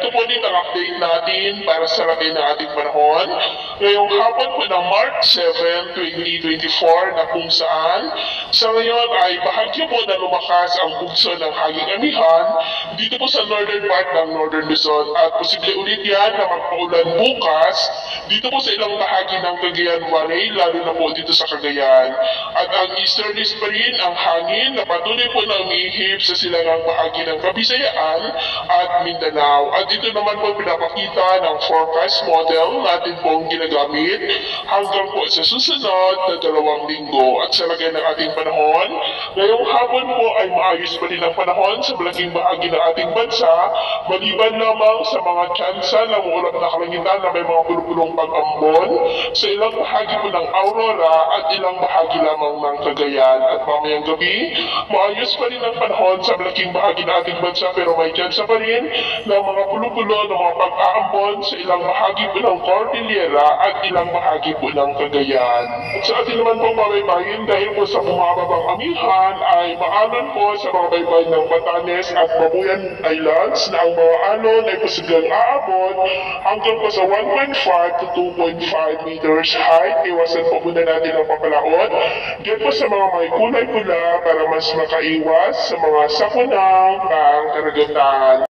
ito po din ang update natin para sa lagay ng ating panahon. Ngayong hapon po ng March 7, 2024 na kung saan sa ngayon ay bahagyo po na lumakas ang bugso ng Haging Amihan dito po sa northern part ng Northern Luzon at posible ulit yan na magpaulan bukas dito po sa ilang bahagi ng Cagayan Valley, lalo na po dito sa Cagayan. At ang easterlies pa rin ang hangin na patuloy po na umihip sa silangang bahagi ng Kabisayaan at Mindanao. At ito naman po pinapakita ng forecast model natin pong ginagamit hanggang po sa susunod na 2 linggo. At sa lagay ng ating panahon, ngayong hapon po ay maayos pa rin ang panahon sa malaking bahagi ng ating bansa, maliban lamang sa mga tsansa ng maulap na kalangitan na may mga pulupulong pag-ambon sa ilang bahagi po ng Aurora at ilang bahagi lamang ng Cagayan. At mamayang gabi, maayos pa rin ang panahon sa malaking bahagi ng ating bansa pero may tsansa pa rin ng mga pulupulo ng mga pag-aambon sa ilang bahagi po ng Cordillera at ilang bahagi po ng Cagayan. At sa atin naman pong mabaybayin dahil po sa bumababang amihan ay maalon po sa mga baybay ng Batanes at Babuyan Islands na ang mga alon ay posibleng aabot hanggang po sa 1.5 to 2.5 meters height. Iwasan po muna natin ang papalaot. Diyan po sa mga may kulay pula para mas makaiwas sa mga sakunang pang karagatan.